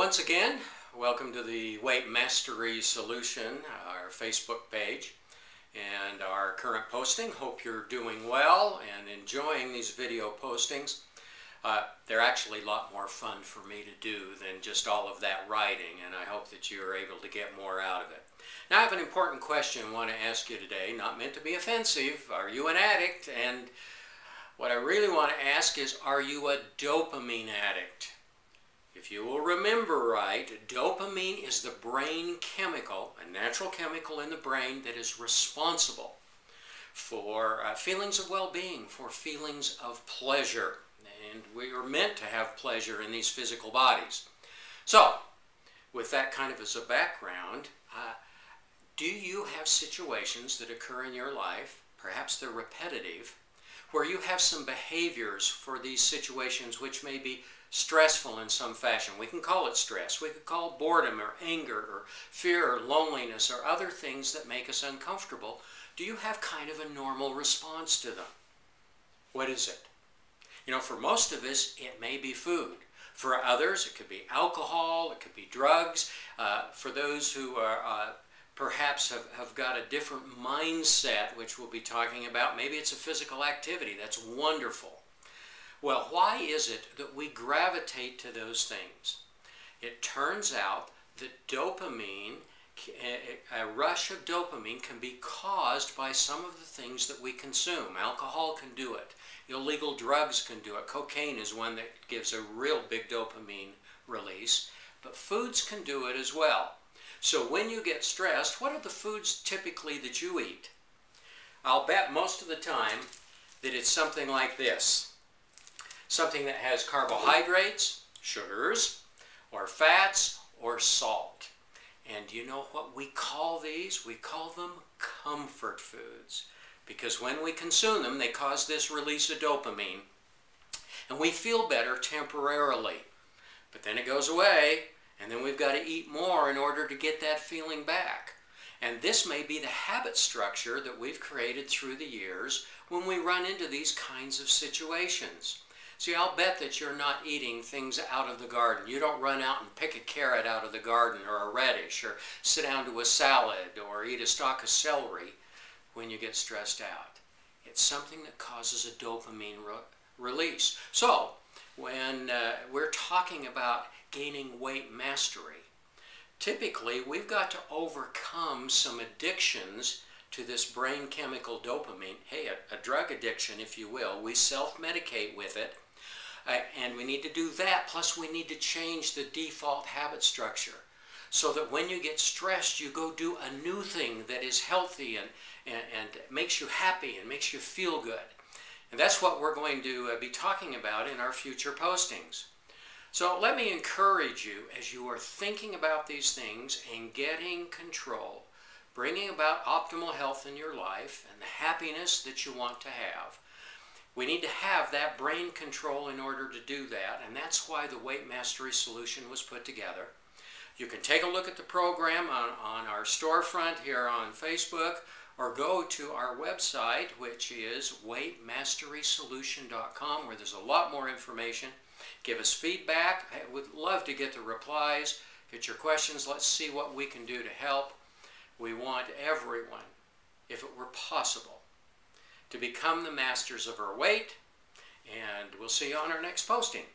Once again, welcome to the Weight Mastery Solution, our Facebook page, and our current posting. Hope you're doing well and enjoying these video postings. They're actually a lot more fun for me to do than just all of that writing, and I hope that you're able to get more out of it. Now, I have an important question I want to ask you today, not meant to be offensive. Are you an addict? And what I really want to ask is, are you a dopamine addict? If you will remember right, dopamine is the brain chemical, a natural chemical in the brain that is responsible for feelings of well-being, for feelings of pleasure. And we are meant to have pleasure in these physical bodies. So, with that kind of as a background, do you have situations that occur in your life, perhaps they're repetitive, where you have some behaviors for these situations which may be stressful in some fashion? We can call it stress. We could call it boredom or anger or fear or loneliness or other things that make us uncomfortable. Do you have kind of a normal response to them? What is it? You know, for most of us, it may be food. For others, it could be alcohol, it could be drugs. For those who are perhaps have got a different mindset, which we'll be talking about, maybe it's a physical activity. That's wonderful. Well, why is it that we gravitate to those things? It turns out that dopamine, a rush of dopamine, can be caused by some of the things that we consume. Alcohol can do it. Illegal drugs can do it. Cocaine is one that gives a real big dopamine release. But foods can do it as well. So when you get stressed, what are the foods typically that you eat? I'll bet most of the time that it's something like this. Something that has carbohydrates, sugars, or fats, or salt. And you know what we call these? We call them comfort foods. Because when we consume them, they cause this release of dopamine. And we feel better temporarily. But then it goes away, and then we've got to eat more in order to get that feeling back. And this may be the habit structure that we've created through the years when we run into these kinds of situations. See, I'll bet that you're not eating things out of the garden. You don't run out and pick a carrot out of the garden or a radish or sit down to a salad or eat a stalk of celery when you get stressed out. It's something that causes a dopamine release. So, when we're talking about gaining weight mastery, typically we've got to overcome some addictions to this brain chemical dopamine. Hey, a drug addiction, if you will. We self-medicate with it. And we need to do that, plus we need to change the default habit structure so that when you get stressed, you go do a new thing that is healthy and makes you happy and makes you feel good. And that's what we're going to be talking about in our future postings. So let me encourage you, as you are thinking about these things and getting control, bringing about optimal health in your life and the happiness that you want to have, we need to have that brain control in order to do that, and that's why the Weight Mastery Solution was put together. You can take a look at the program on our storefront here on Facebook, or go to our website, which is weightmasterysolution.com, where there's a lot more information. Give us feedback. I would love to get the replies, get your questions. Let's see what we can do to help. We want everyone, if it were possible, to become the masters of our weight, and we'll see you on our next posting.